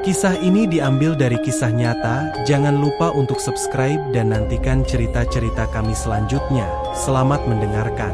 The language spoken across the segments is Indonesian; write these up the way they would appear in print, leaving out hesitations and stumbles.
Kisah ini diambil dari kisah nyata. Jangan lupa untuk subscribe dan nantikan cerita-cerita kami selanjutnya. Selamat mendengarkan.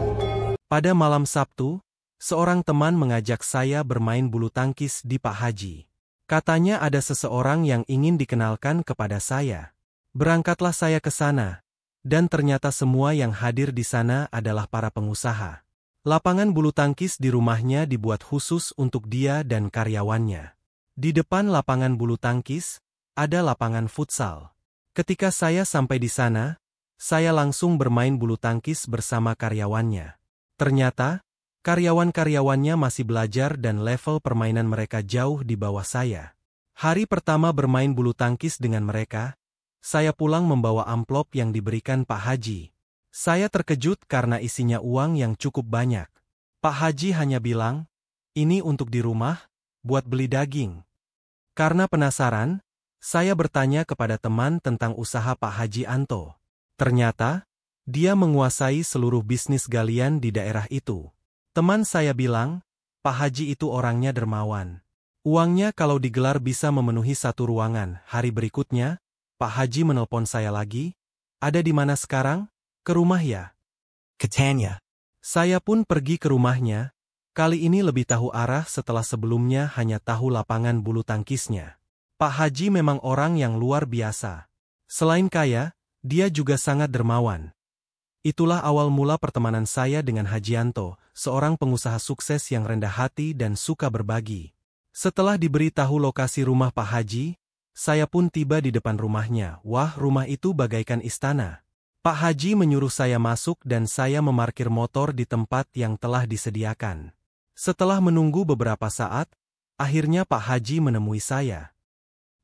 Pada malam Sabtu, seorang teman mengajak saya bermain bulu tangkis di Pak Haji. Katanya ada seseorang yang ingin dikenalkan kepada saya. Berangkatlah saya ke sana, dan ternyata semua yang hadir di sana adalah para pengusaha. Lapangan bulu tangkis di rumahnya dibuat khusus untuk dia dan karyawannya. Di depan lapangan bulu tangkis, ada lapangan futsal. Ketika saya sampai di sana, saya langsung bermain bulu tangkis bersama karyawannya. Ternyata, karyawan-karyawannya masih belajar dan level permainan mereka jauh di bawah saya. Hari pertama bermain bulu tangkis dengan mereka, saya pulang membawa amplop yang diberikan Pak Haji. Saya terkejut karena isinya uang yang cukup banyak. Pak Haji hanya bilang, "Ini untuk di rumah, buat beli daging." Karena penasaran, saya bertanya kepada teman tentang usaha Pak Haji Anto. Ternyata, dia menguasai seluruh bisnis galian di daerah itu. Teman saya bilang, Pak Haji itu orangnya dermawan. Uangnya kalau digelar bisa memenuhi satu ruangan. Hari berikutnya, Pak Haji menelpon saya lagi. "Ada di mana sekarang? Ke rumah ya?" Katanya. Saya pun pergi ke rumahnya. Kali ini lebih tahu arah setelah sebelumnya hanya tahu lapangan bulu tangkisnya. Pak Haji memang orang yang luar biasa. Selain kaya, dia juga sangat dermawan. Itulah awal mula pertemanan saya dengan Hajianto, seorang pengusaha sukses yang rendah hati dan suka berbagi. Setelah diberi tahu lokasi rumah Pak Haji, saya pun tiba di depan rumahnya. Wah, rumah itu bagaikan istana. Pak Haji menyuruh saya masuk dan saya memarkir motor di tempat yang telah disediakan. Setelah menunggu beberapa saat, akhirnya Pak Haji menemui saya.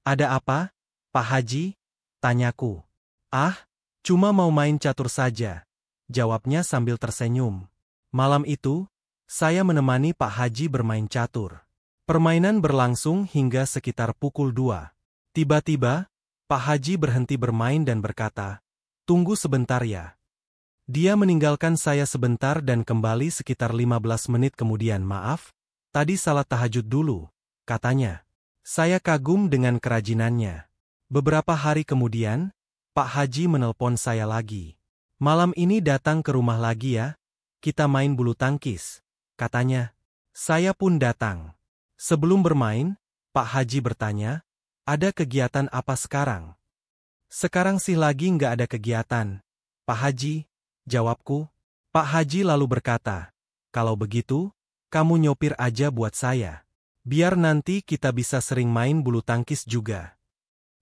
"Ada apa, Pak Haji?" tanyaku. "Ah, cuma mau main catur saja," jawabnya sambil tersenyum. Malam itu, saya menemani Pak Haji bermain catur. Permainan berlangsung hingga sekitar pukul 2. Tiba-tiba, Pak Haji berhenti bermain dan berkata, "Tunggu sebentar ya." Dia meninggalkan saya sebentar dan kembali sekitar 15 menit kemudian. "Maaf, tadi salat tahajud dulu," katanya. Saya kagum dengan kerajinannya. Beberapa hari kemudian, Pak Haji menelpon saya lagi. "Malam ini datang ke rumah lagi ya, kita main bulu tangkis," katanya. Saya pun datang. Sebelum bermain, Pak Haji bertanya, "Ada kegiatan apa sekarang?" "Sekarang sih lagi nggak ada kegiatan, Pak Haji," jawabku. Pak Haji lalu berkata, "Kalau begitu, kamu nyopir aja buat saya. Biar nanti kita bisa sering main bulu tangkis juga."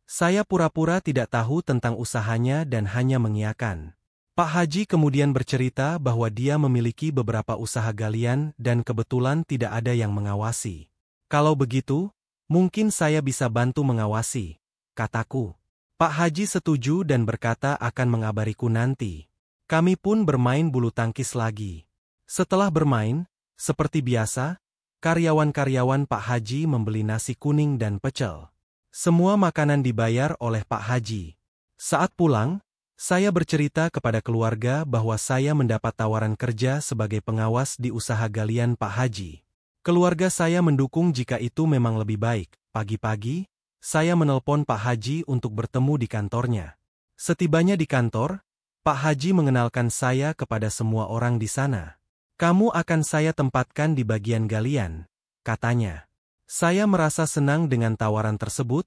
Saya pura-pura tidak tahu tentang usahanya dan hanya mengiyakan. Pak Haji kemudian bercerita bahwa dia memiliki beberapa usaha galian dan kebetulan tidak ada yang mengawasi. "Kalau begitu, mungkin saya bisa bantu mengawasi," kataku. Pak Haji setuju dan berkata akan mengabariku nanti. Kami pun bermain bulu tangkis lagi. Setelah bermain, seperti biasa, karyawan-karyawan Pak Haji membeli nasi kuning dan pecel. Semua makanan dibayar oleh Pak Haji. Saat pulang, saya bercerita kepada keluarga bahwa saya mendapat tawaran kerja sebagai pengawas di usaha galian Pak Haji. Keluarga saya mendukung jika itu memang lebih baik. Pagi-pagi, saya menelpon Pak Haji untuk bertemu di kantornya. Setibanya di kantor, Pak Haji mengenalkan saya kepada semua orang di sana. "Kamu akan saya tempatkan di bagian galian," katanya. Saya merasa senang dengan tawaran tersebut,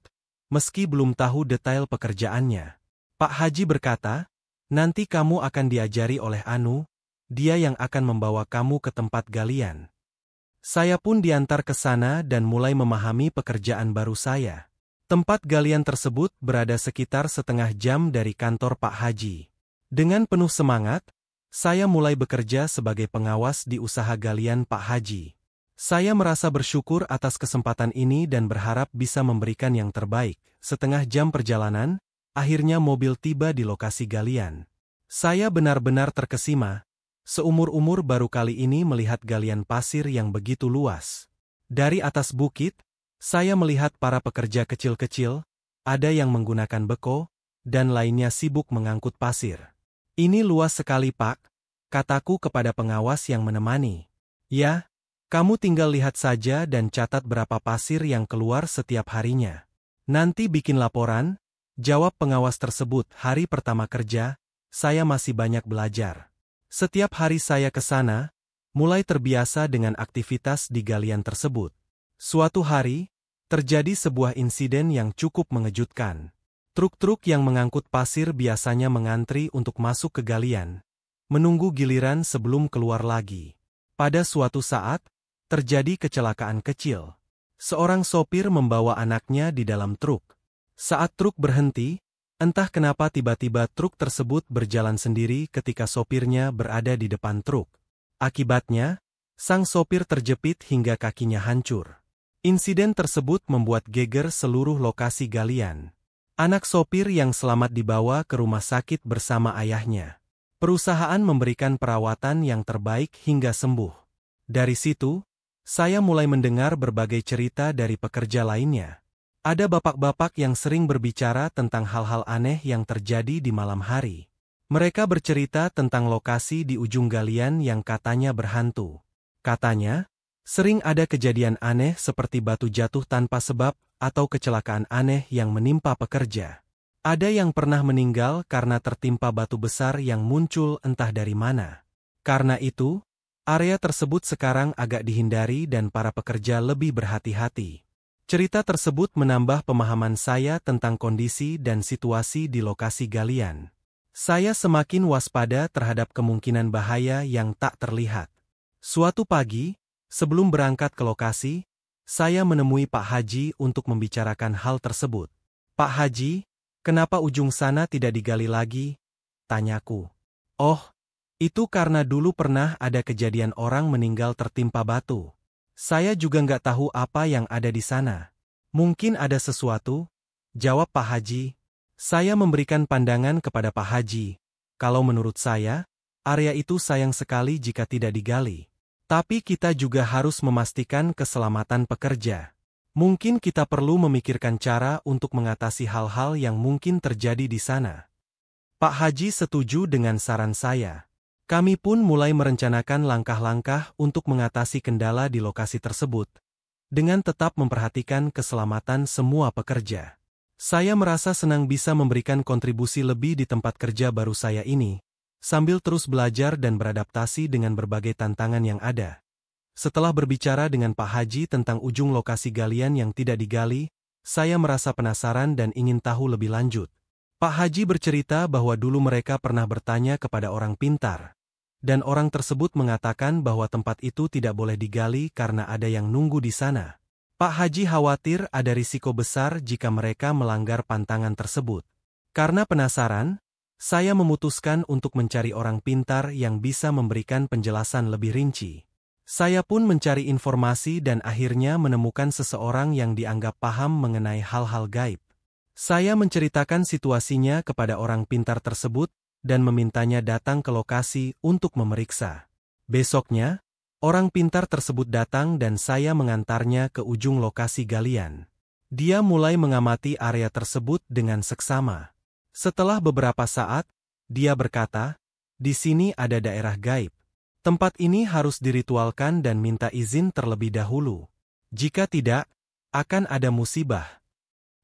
meski belum tahu detail pekerjaannya. Pak Haji berkata, "Nanti kamu akan diajari oleh Anu, dia yang akan membawa kamu ke tempat galian." Saya pun diantar ke sana dan mulai memahami pekerjaan baru saya. Tempat galian tersebut berada sekitar setengah jam dari kantor Pak Haji. Dengan penuh semangat, saya mulai bekerja sebagai pengawas di usaha galian Pak Haji. Saya merasa bersyukur atas kesempatan ini dan berharap bisa memberikan yang terbaik. Setengah jam perjalanan, akhirnya mobil tiba di lokasi galian. Saya benar-benar terkesima. Seumur-umur baru kali ini melihat galian pasir yang begitu luas. Dari atas bukit, saya melihat para pekerja kecil-kecil, ada yang menggunakan beko, dan lainnya sibuk mengangkut pasir. "Ini luas sekali, Pak," kataku kepada pengawas yang menemani. "Ya, kamu tinggal lihat saja dan catat berapa pasir yang keluar setiap harinya." Nanti bikin laporan, jawab pengawas tersebut. Hari pertama kerja, saya masih banyak belajar. Setiap hari saya ke sana, mulai terbiasa dengan aktivitas di galian tersebut. Suatu hari, terjadi sebuah insiden yang cukup mengejutkan. Truk-truk yang mengangkut pasir biasanya mengantri untuk masuk ke galian, menunggu giliran sebelum keluar lagi. Pada suatu saat, terjadi kecelakaan kecil. Seorang sopir membawa anaknya di dalam truk. Saat truk berhenti, entah kenapa tiba-tiba truk tersebut berjalan sendiri ketika sopirnya berada di depan truk. Akibatnya, sang sopir terjepit hingga kakinya hancur. Insiden tersebut membuat geger seluruh lokasi galian. Anak sopir yang selamat dibawa ke rumah sakit bersama ayahnya. Perusahaan memberikan perawatan yang terbaik hingga sembuh. Dari situ, saya mulai mendengar berbagai cerita dari pekerja lainnya. Ada bapak-bapak yang sering berbicara tentang hal-hal aneh yang terjadi di malam hari. Mereka bercerita tentang lokasi di ujung galian yang katanya berhantu. Katanya, sering ada kejadian aneh seperti batu jatuh tanpa sebab atau kecelakaan aneh yang menimpa pekerja. Ada yang pernah meninggal karena tertimpa batu besar yang muncul entah dari mana. Karena itu, area tersebut sekarang agak dihindari dan para pekerja lebih berhati-hati. Cerita tersebut menambah pemahaman saya tentang kondisi dan situasi di lokasi galian. Saya semakin waspada terhadap kemungkinan bahaya yang tak terlihat. Suatu pagi, sebelum berangkat ke lokasi, saya menemui Pak Haji untuk membicarakan hal tersebut. "Pak Haji, kenapa ujung sana tidak digali lagi?" tanyaku. "Oh, itu karena dulu pernah ada kejadian orang meninggal tertimpa batu. Saya juga nggak tahu apa yang ada di sana. Mungkin ada sesuatu," jawab Pak Haji. Saya memberikan pandangan kepada Pak Haji. Kalau menurut saya, area itu sayang sekali jika tidak digali. Tapi kita juga harus memastikan keselamatan pekerja. Mungkin kita perlu memikirkan cara untuk mengatasi hal-hal yang mungkin terjadi di sana. Pak Haji setuju dengan saran saya. Kami pun mulai merencanakan langkah-langkah untuk mengatasi kendala di lokasi tersebut, dengan tetap memperhatikan keselamatan semua pekerja. Saya merasa senang bisa memberikan kontribusi lebih di tempat kerja baru saya ini, sambil terus belajar dan beradaptasi dengan berbagai tantangan yang ada. Setelah berbicara dengan Pak Haji tentang ujung lokasi galian yang tidak digali, saya merasa penasaran dan ingin tahu lebih lanjut. Pak Haji bercerita bahwa dulu mereka pernah bertanya kepada orang pintar. Dan orang tersebut mengatakan bahwa tempat itu tidak boleh digali karena ada yang nunggu di sana. Pak Haji khawatir ada risiko besar jika mereka melanggar pantangan tersebut. Karena penasaran, saya memutuskan untuk mencari orang pintar yang bisa memberikan penjelasan lebih rinci. Saya pun mencari informasi dan akhirnya menemukan seseorang yang dianggap paham mengenai hal-hal gaib. Saya menceritakan situasinya kepada orang pintar tersebut, dan memintanya datang ke lokasi untuk memeriksa. Besoknya, orang pintar tersebut datang dan saya mengantarnya ke ujung lokasi galian. Dia mulai mengamati area tersebut dengan seksama. Setelah beberapa saat, dia berkata, "Di sini ada daerah gaib. Tempat ini harus diritualkan dan minta izin terlebih dahulu. Jika tidak, akan ada musibah."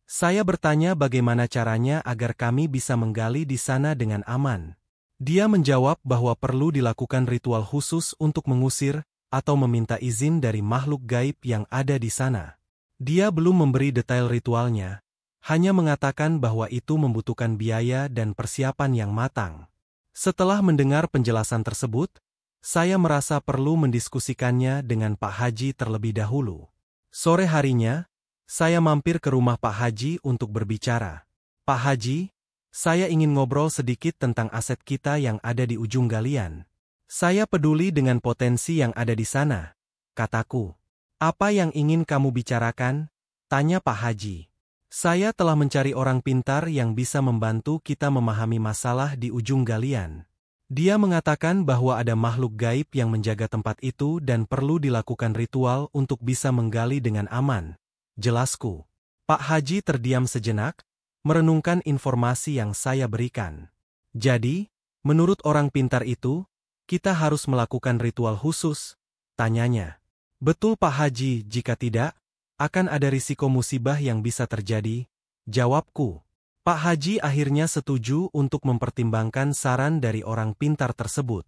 Saya bertanya bagaimana caranya agar kami bisa menggali di sana dengan aman. Dia menjawab bahwa perlu dilakukan ritual khusus untuk mengusir atau meminta izin dari makhluk gaib yang ada di sana. Dia belum memberi detail ritualnya, hanya mengatakan bahwa itu membutuhkan biaya dan persiapan yang matang. Setelah mendengar penjelasan tersebut, saya merasa perlu mendiskusikannya dengan Pak Haji terlebih dahulu. Sore harinya, saya mampir ke rumah Pak Haji untuk berbicara. "Pak Haji, saya ingin ngobrol sedikit tentang aset kita yang ada di ujung galian. Saya peduli dengan potensi yang ada di sana," kataku. "Apa yang ingin kamu bicarakan?" tanya Pak Haji. "Saya telah mencari orang pintar yang bisa membantu kita memahami masalah di ujung galian. Dia mengatakan bahwa ada makhluk gaib yang menjaga tempat itu dan perlu dilakukan ritual untuk bisa menggali dengan aman," jelasku. Pak Haji terdiam sejenak, merenungkan informasi yang saya berikan. "Jadi, menurut orang pintar itu, kita harus melakukan ritual khusus?" tanyanya. "Betul Pak Haji, jika tidak, akan ada risiko musibah yang bisa terjadi," Jawabku. Pak Haji akhirnya setuju untuk mempertimbangkan saran dari orang pintar tersebut.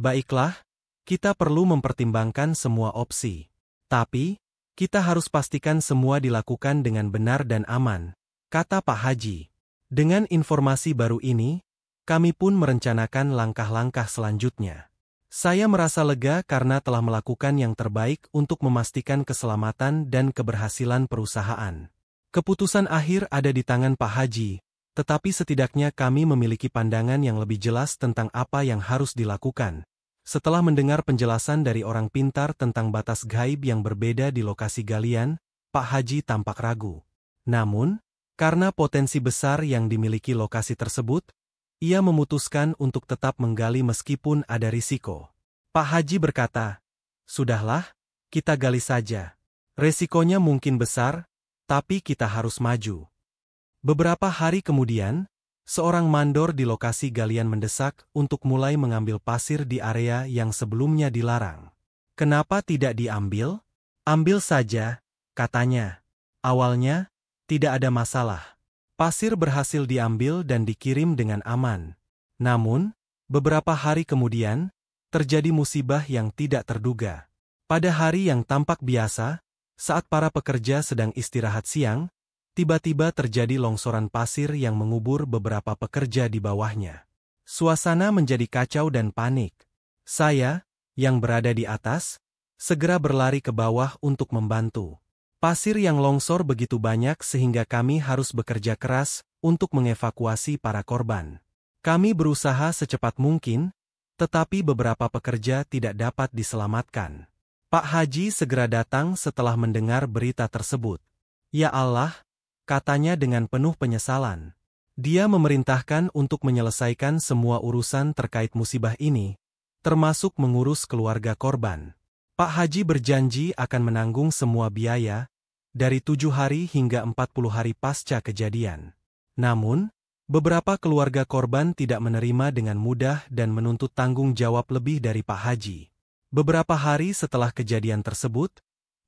Baiklah, kita perlu mempertimbangkan semua opsi. Tapi, kita harus pastikan semua dilakukan dengan benar dan aman, kata Pak Haji. Dengan informasi baru ini, kami pun merencanakan langkah-langkah selanjutnya. Saya merasa lega karena telah melakukan yang terbaik untuk memastikan keselamatan dan keberhasilan perusahaan. Keputusan akhir ada di tangan Pak Haji, tetapi setidaknya kami memiliki pandangan yang lebih jelas tentang apa yang harus dilakukan. Setelah mendengar penjelasan dari orang pintar tentang batas gaib yang berbeda di lokasi galian, Pak Haji tampak ragu. Namun, karena potensi besar yang dimiliki lokasi tersebut, ia memutuskan untuk tetap menggali meskipun ada risiko. Pak Haji berkata, "Sudahlah, kita gali saja. Resikonya mungkin besar, tapi kita harus maju." Beberapa hari kemudian, seorang mandor di lokasi galian mendesak untuk mulai mengambil pasir di area yang sebelumnya dilarang. "Kenapa tidak diambil? Ambil saja," katanya. Awalnya, tidak ada masalah. Pasir berhasil diambil dan dikirim dengan aman. Namun, beberapa hari kemudian, terjadi musibah yang tidak terduga. Pada hari yang tampak biasa, saat para pekerja sedang istirahat siang, tiba-tiba terjadi longsoran pasir yang mengubur beberapa pekerja di bawahnya. Suasana menjadi kacau dan panik. Saya, yang berada di atas, segera berlari ke bawah untuk membantu. Pasir yang longsor begitu banyak sehingga kami harus bekerja keras untuk mengevakuasi para korban. Kami berusaha secepat mungkin, tetapi beberapa pekerja tidak dapat diselamatkan. Pak Haji segera datang setelah mendengar berita tersebut. "Ya Allah," katanya dengan penuh penyesalan. Dia memerintahkan untuk menyelesaikan semua urusan terkait musibah ini, termasuk mengurus keluarga korban. Pak Haji berjanji akan menanggung semua biaya, dari 7 hari hingga 40 hari pasca kejadian. Namun, beberapa keluarga korban tidak menerima dengan mudah dan menuntut tanggung jawab lebih dari Pak Haji. Beberapa hari setelah kejadian tersebut,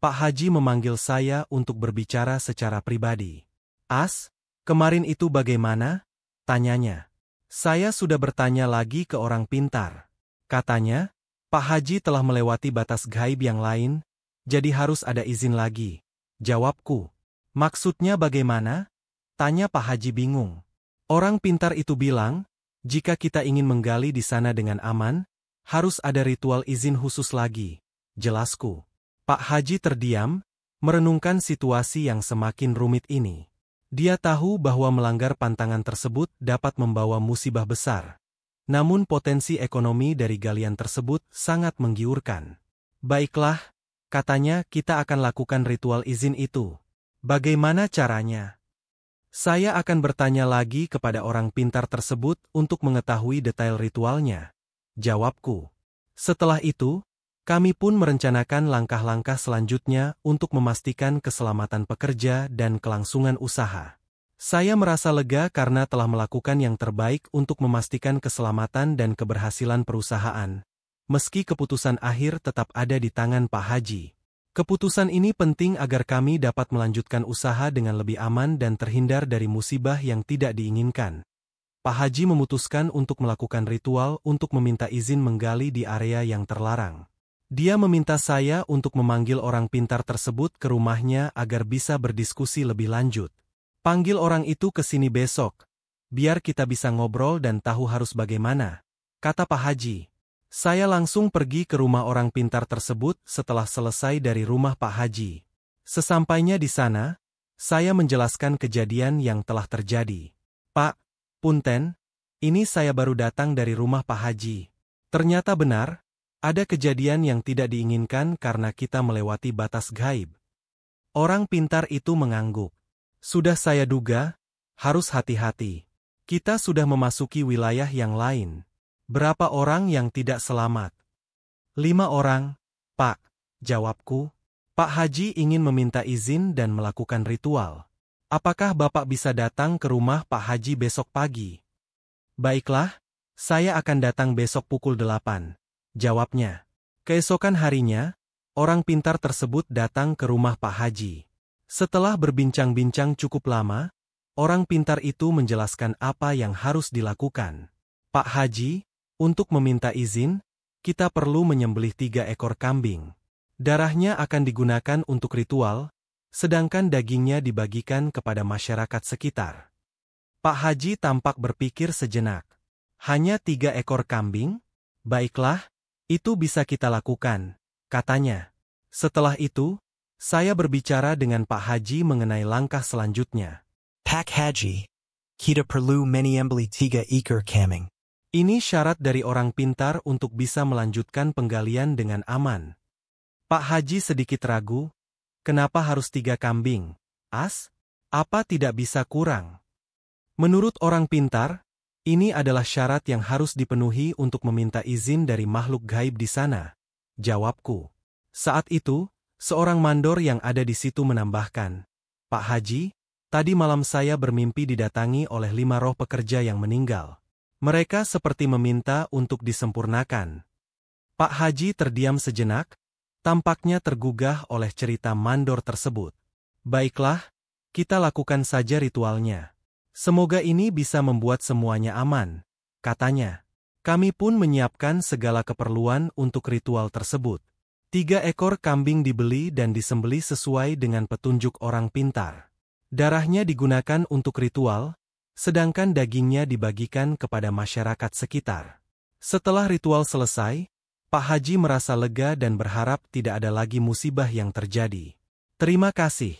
Pak Haji memanggil saya untuk berbicara secara pribadi. "As, kemarin itu bagaimana?" tanyanya. "Saya sudah bertanya lagi ke orang pintar. Katanya, Pak Haji telah melewati batas gaib yang lain, jadi harus ada izin lagi," jawabku. "Maksudnya bagaimana?" tanya Pak Haji bingung. Orang pintar itu bilang, jika kita ingin menggali di sana dengan aman, harus ada ritual izin khusus lagi, jelasku. Pak Haji terdiam, merenungkan situasi yang semakin rumit ini. Dia tahu bahwa melanggar pantangan tersebut dapat membawa musibah besar. Namun potensi ekonomi dari galian tersebut sangat menggiurkan. "Baiklah," katanya, "kita akan lakukan ritual izin itu. Bagaimana caranya?" "Saya akan bertanya lagi kepada orang pintar tersebut untuk mengetahui detail ritualnya," jawabku. Setelah itu, kami pun merencanakan langkah-langkah selanjutnya untuk memastikan keselamatan pekerja dan kelangsungan usaha. Saya merasa lega karena telah melakukan yang terbaik untuk memastikan keselamatan dan keberhasilan perusahaan, meski keputusan akhir tetap ada di tangan Pak Haji. Keputusan ini penting agar kami dapat melanjutkan usaha dengan lebih aman dan terhindar dari musibah yang tidak diinginkan. Pak Haji memutuskan untuk melakukan ritual untuk meminta izin menggali di area yang terlarang. Dia meminta saya untuk memanggil orang pintar tersebut ke rumahnya agar bisa berdiskusi lebih lanjut. "Panggil orang itu ke sini besok, biar kita bisa ngobrol dan tahu harus bagaimana," kata Pak Haji. Saya langsung pergi ke rumah orang pintar tersebut setelah selesai dari rumah Pak Haji. Sesampainya di sana, saya menjelaskan kejadian yang telah terjadi. "Pak, punten, ini saya baru datang dari rumah Pak Haji. Ternyata benar, ada kejadian yang tidak diinginkan karena kita melewati batas gaib." Orang pintar itu mengangguk. "Sudah saya duga, harus hati-hati. Kita sudah memasuki wilayah yang lain. Berapa orang yang tidak selamat?" 5 orang, Pak," jawabku. "Pak Haji ingin meminta izin dan melakukan ritual. Apakah Bapak bisa datang ke rumah Pak Haji besok pagi?" "Baiklah, saya akan datang besok pukul 8, jawabnya. Keesokan harinya, orang pintar tersebut datang ke rumah Pak Haji. Setelah berbincang-bincang cukup lama, Orang pintar itu menjelaskan apa yang harus dilakukan. Pak Haji, untuk meminta izin, kita perlu menyembelih 3 ekor kambing. Darahnya akan digunakan untuk ritual, sedangkan dagingnya dibagikan kepada masyarakat sekitar. Pak Haji tampak berpikir sejenak. Hanya 3 ekor kambing? Baiklah, itu bisa kita lakukan, katanya. Setelah itu, saya berbicara dengan Pak Haji mengenai langkah selanjutnya. Pak Haji, kita perlu menyembelih 3 ekor kambing. Ini syarat dari orang pintar untuk bisa melanjutkan penggalian dengan aman. Pak Haji sedikit ragu, kenapa harus 3 kambing? As? Apa tidak bisa kurang? Menurut orang pintar, ini adalah syarat yang harus dipenuhi untuk meminta izin dari makhluk gaib di sana, jawabku. Saat itu, seorang mandor yang ada di situ menambahkan, Pak Haji, tadi malam saya bermimpi didatangi oleh 5 roh pekerja yang meninggal. Mereka seperti meminta untuk disempurnakan. Pak Haji terdiam sejenak, tampaknya tergugah oleh cerita mandor tersebut. Baiklah, kita lakukan saja ritualnya. Semoga ini bisa membuat semuanya aman, katanya. Kami pun menyiapkan segala keperluan untuk ritual tersebut. 3 ekor kambing dibeli dan disembelih sesuai dengan petunjuk orang pintar. Darahnya digunakan untuk ritual, sedangkan dagingnya dibagikan kepada masyarakat sekitar. Setelah ritual selesai, Pak Haji merasa lega dan berharap tidak ada lagi musibah yang terjadi. Terima kasih,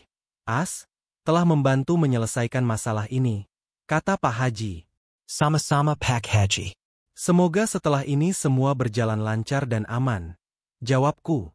As, telah membantu menyelesaikan masalah ini, kata Pak Haji. Sama-sama Pak Haji. Semoga setelah ini semua berjalan lancar dan aman, jawabku.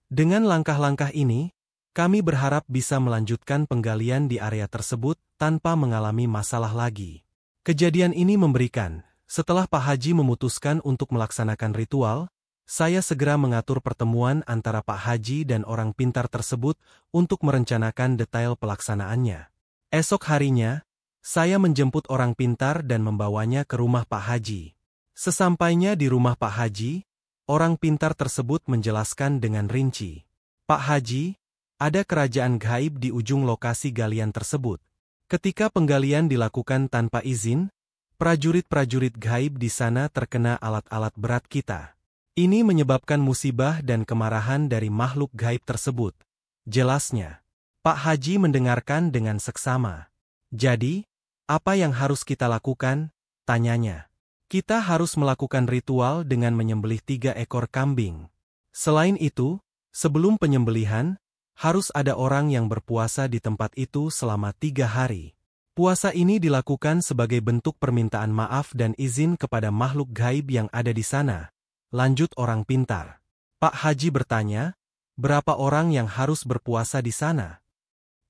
Dengan langkah-langkah ini, kami berharap bisa melanjutkan penggalian di area tersebut tanpa mengalami masalah lagi. Kejadian ini memberikan, setelah Pak Haji memutuskan untuk melaksanakan ritual, saya segera mengatur pertemuan antara Pak Haji dan orang pintar tersebut untuk merencanakan detail pelaksanaannya. Esok harinya, saya menjemput orang pintar dan membawanya ke rumah Pak Haji. Sesampainya di rumah Pak Haji, orang pintar tersebut menjelaskan dengan rinci. Pak Haji, ada kerajaan gaib di ujung lokasi galian tersebut. Ketika penggalian dilakukan tanpa izin, prajurit-prajurit gaib di sana terkena alat-alat berat kita. Ini menyebabkan musibah dan kemarahan dari makhluk gaib tersebut. Jelasnya. Pak Haji mendengarkan dengan seksama. Jadi, apa yang harus kita lakukan? Tanyanya. Kita harus melakukan ritual dengan menyembelih 3 ekor kambing. Selain itu, sebelum penyembelihan, harus ada orang yang berpuasa di tempat itu selama 3 hari. Puasa ini dilakukan sebagai bentuk permintaan maaf dan izin kepada makhluk gaib yang ada di sana. Lanjut orang pintar. Pak Haji bertanya, berapa orang yang harus berpuasa di sana?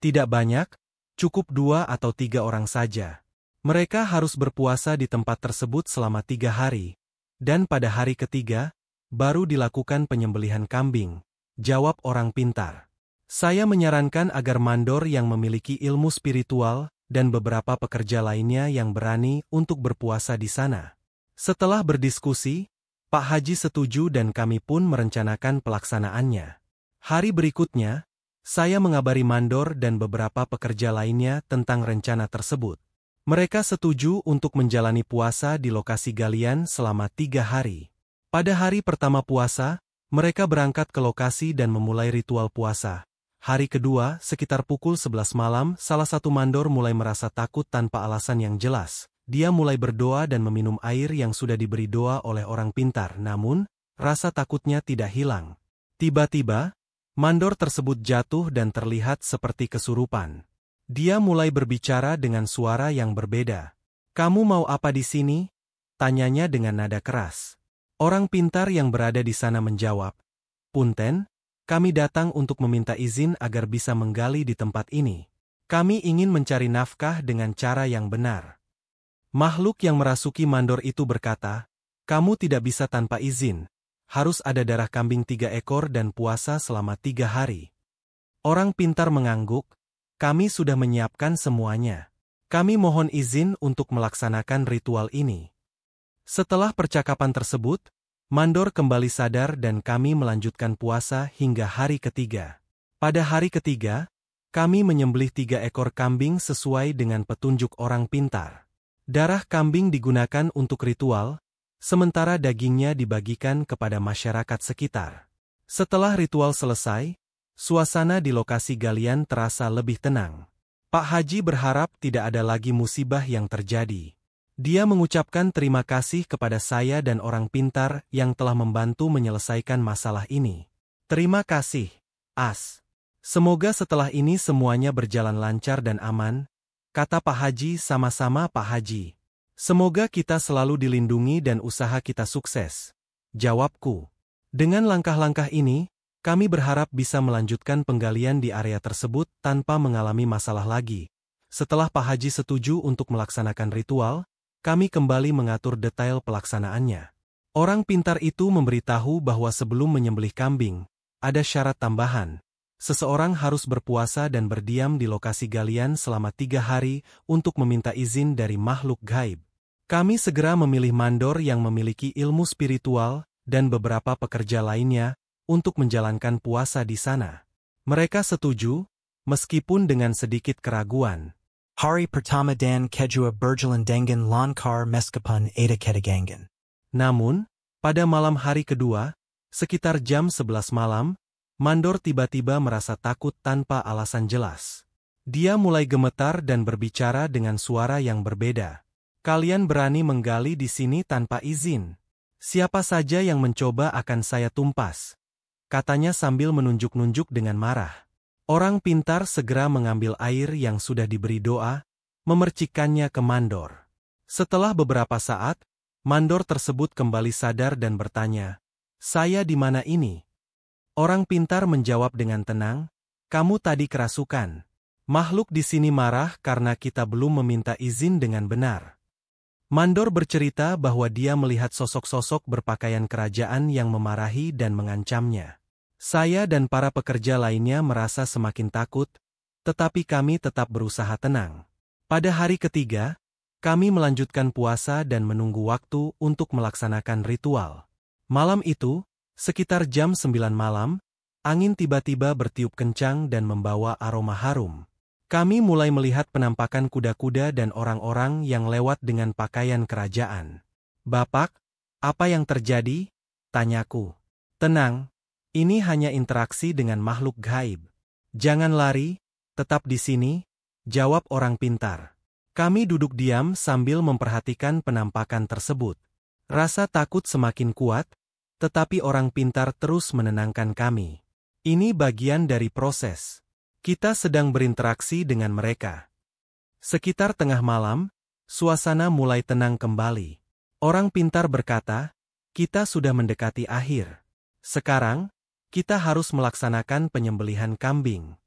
Tidak banyak, cukup 2 atau 3 orang saja. Mereka harus berpuasa di tempat tersebut selama 3 hari. Dan pada hari ketiga, baru dilakukan penyembelihan kambing, jawab orang pintar. Saya menyarankan agar mandor yang memiliki ilmu spiritual dan beberapa pekerja lainnya yang berani untuk berpuasa di sana. Setelah berdiskusi, Pak Haji setuju dan kami pun merencanakan pelaksanaannya. Hari berikutnya, saya mengabari mandor dan beberapa pekerja lainnya tentang rencana tersebut. Mereka setuju untuk menjalani puasa di lokasi galian selama 3 hari. Pada hari pertama puasa, mereka berangkat ke lokasi dan memulai ritual puasa. Hari kedua, sekitar pukul 11 malam, salah satu mandor mulai merasa takut tanpa alasan yang jelas. Dia mulai berdoa dan meminum air yang sudah diberi doa oleh orang pintar, namun, rasa takutnya tidak hilang. Tiba-tiba, mandor tersebut jatuh dan terlihat seperti kesurupan. Dia mulai berbicara dengan suara yang berbeda. Kamu mau apa di sini? Tanyanya dengan nada keras. Orang pintar yang berada di sana menjawab, Punten, kami datang untuk meminta izin agar bisa menggali di tempat ini. Kami ingin mencari nafkah dengan cara yang benar. Makhluk yang merasuki mandor itu berkata, kamu tidak bisa tanpa izin. Harus ada darah kambing 3 ekor dan puasa selama 3 hari. Orang pintar mengangguk, kami sudah menyiapkan semuanya. Kami mohon izin untuk melaksanakan ritual ini. Setelah percakapan tersebut, mandor kembali sadar dan kami melanjutkan puasa hingga hari ketiga. Pada hari ketiga, Kami menyembelih 3 ekor kambing sesuai dengan petunjuk orang pintar. Darah kambing digunakan untuk ritual, sementara dagingnya dibagikan kepada masyarakat sekitar. Setelah ritual selesai, suasana di lokasi galian terasa lebih tenang. Pak Haji berharap tidak ada lagi musibah yang terjadi. Dia mengucapkan terima kasih kepada saya dan orang pintar yang telah membantu menyelesaikan masalah ini. Terima kasih, As. Semoga setelah ini semuanya berjalan lancar dan aman, kata Pak Haji. Sama-sama Pak Haji. Semoga kita selalu dilindungi dan usaha kita sukses, jawabku. Dengan langkah-langkah ini, kami berharap bisa melanjutkan penggalian di area tersebut tanpa mengalami masalah lagi. Setelah Pak Haji setuju untuk melaksanakan ritual, kami kembali mengatur detail pelaksanaannya. Orang pintar itu memberitahu bahwa sebelum menyembelih kambing, ada syarat tambahan. Seseorang harus berpuasa dan berdiam di lokasi galian selama 3 hari untuk meminta izin dari makhluk gaib. Kami segera memilih mandor yang memiliki ilmu spiritual dan beberapa pekerja lainnya untuk menjalankan puasa di sana. Mereka setuju, meskipun dengan sedikit keraguan. Hari pertama dan kedua berjalan dengan lancar meskipun ada ketegangan. Namun, pada malam hari kedua, sekitar jam 11 malam, mandor tiba-tiba merasa takut tanpa alasan jelas. Dia mulai gemetar dan berbicara dengan suara yang berbeda. Kalian berani menggali di sini tanpa izin. Siapa saja yang mencoba akan saya tumpas, katanya sambil menunjuk-nunjuk dengan marah. Orang pintar segera mengambil air yang sudah diberi doa, memercikkannya ke mandor. Setelah beberapa saat, mandor tersebut kembali sadar dan bertanya, "Saya di mana ini?" Orang pintar menjawab dengan tenang, "Kamu tadi kerasukan. Makhluk di sini marah karena kita belum meminta izin dengan benar." Mandor bercerita bahwa dia melihat sosok-sosok berpakaian kerajaan yang memarahi dan mengancamnya. Saya dan para pekerja lainnya merasa semakin takut, tetapi kami tetap berusaha tenang. Pada hari ketiga, kami melanjutkan puasa dan menunggu waktu untuk melaksanakan ritual. Malam itu, sekitar jam 9 malam, angin tiba-tiba bertiup kencang dan membawa aroma harum. Kami mulai melihat penampakan kuda-kuda dan orang-orang yang lewat dengan pakaian kerajaan. "Bapak, apa yang terjadi?" tanyaku. "Tenang, ini hanya interaksi dengan makhluk gaib. Jangan lari, tetap di sini," jawab orang pintar. Kami duduk diam sambil memperhatikan penampakan tersebut. Rasa takut semakin kuat, tetapi orang pintar terus menenangkan kami. "Ini bagian dari proses. Kita sedang berinteraksi dengan mereka." Sekitar tengah malam, suasana mulai tenang kembali. Orang pintar berkata, "Kita sudah mendekati akhir. Sekarang, kita harus melaksanakan penyembelihan kambing."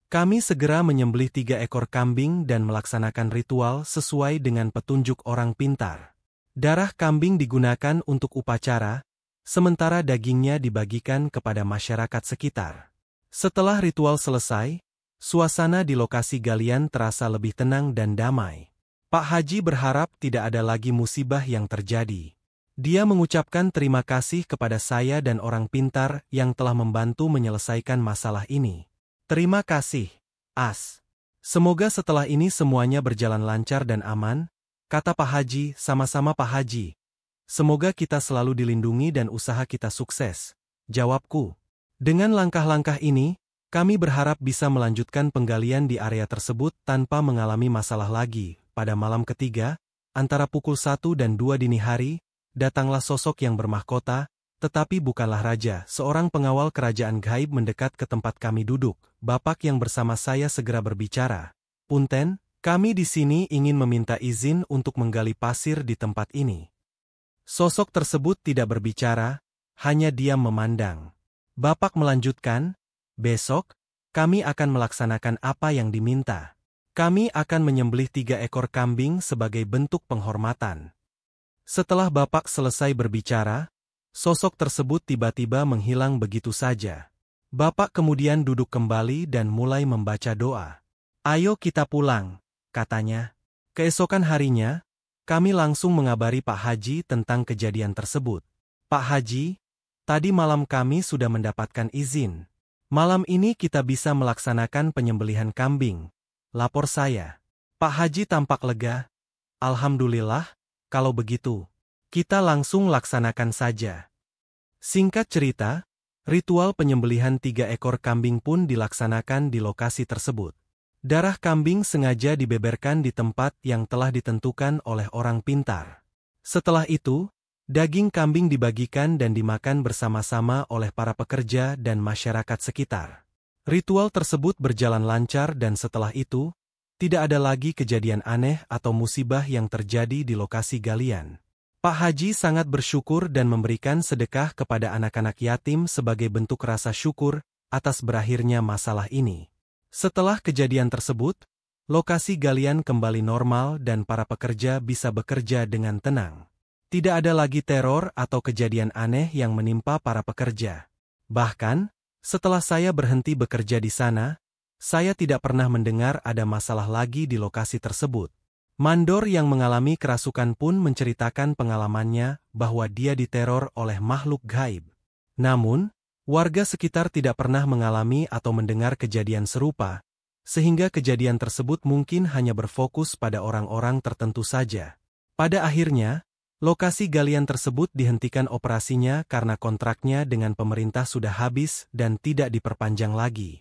Kami segera menyembelih 3 ekor kambing dan melaksanakan ritual sesuai dengan petunjuk orang pintar. Darah kambing digunakan untuk upacara, sementara dagingnya dibagikan kepada masyarakat sekitar. Setelah ritual selesai, suasana di lokasi galian terasa lebih tenang dan damai. Pak Haji berharap tidak ada lagi musibah yang terjadi. Dia mengucapkan terima kasih kepada saya dan orang pintar yang telah membantu menyelesaikan masalah ini. "Terima kasih, As. Semoga setelah ini semuanya berjalan lancar dan aman," kata Pak Haji. "Sama-sama Pak Haji. Semoga kita selalu dilindungi dan usaha kita sukses," jawabku. Dengan langkah-langkah ini, kami berharap bisa melanjutkan penggalian di area tersebut tanpa mengalami masalah lagi. Pada malam ketiga, antara pukul 1 dan 2 dini hari, datanglah sosok yang bermahkota, tetapi bukanlah raja. Seorang pengawal kerajaan gaib mendekat ke tempat kami duduk. Bapak yang bersama saya segera berbicara, "Punten, kami di sini ingin meminta izin untuk menggali pasir di tempat ini." Sosok tersebut tidak berbicara, hanya diam memandang. Bapak melanjutkan, "Besok, kami akan melaksanakan apa yang diminta. Kami akan menyembelih 3 ekor kambing sebagai bentuk penghormatan." Setelah Bapak selesai berbicara, sosok tersebut tiba-tiba menghilang begitu saja. Bapak kemudian duduk kembali dan mulai membaca doa. "Ayo kita pulang," katanya. Keesokan harinya, kami langsung mengabari Pak Haji tentang kejadian tersebut. "Pak Haji, tadi malam kami sudah mendapatkan izin. Malam ini kita bisa melaksanakan penyembelihan kambing, lapor saya. Pak Haji tampak lega. Alhamdulillah, kalau begitu, kita langsung laksanakan saja. Singkat cerita, ritual penyembelihan 3 ekor kambing pun dilaksanakan di lokasi tersebut. Darah kambing sengaja dibeberkan di tempat yang telah ditentukan oleh orang pintar. Setelah itu, daging kambing dibagikan dan dimakan bersama-sama oleh para pekerja dan masyarakat sekitar. Ritual tersebut berjalan lancar dan setelah itu, tidak ada lagi kejadian aneh atau musibah yang terjadi di lokasi galian. Pak Haji sangat bersyukur dan memberikan sedekah kepada anak-anak yatim sebagai bentuk rasa syukur atas berakhirnya masalah ini. Setelah kejadian tersebut, lokasi galian kembali normal dan para pekerja bisa bekerja dengan tenang. Tidak ada lagi teror atau kejadian aneh yang menimpa para pekerja. Bahkan, setelah saya berhenti bekerja di sana, saya tidak pernah mendengar ada masalah lagi di lokasi tersebut. Mandor yang mengalami kerasukan pun menceritakan pengalamannya bahwa dia diteror oleh makhluk gaib. Namun, warga sekitar tidak pernah mengalami atau mendengar kejadian serupa, sehingga kejadian tersebut mungkin hanya berfokus pada orang-orang tertentu saja. Pada akhirnya, lokasi galian tersebut dihentikan operasinya karena kontraknya dengan pemerintah sudah habis dan tidak diperpanjang lagi.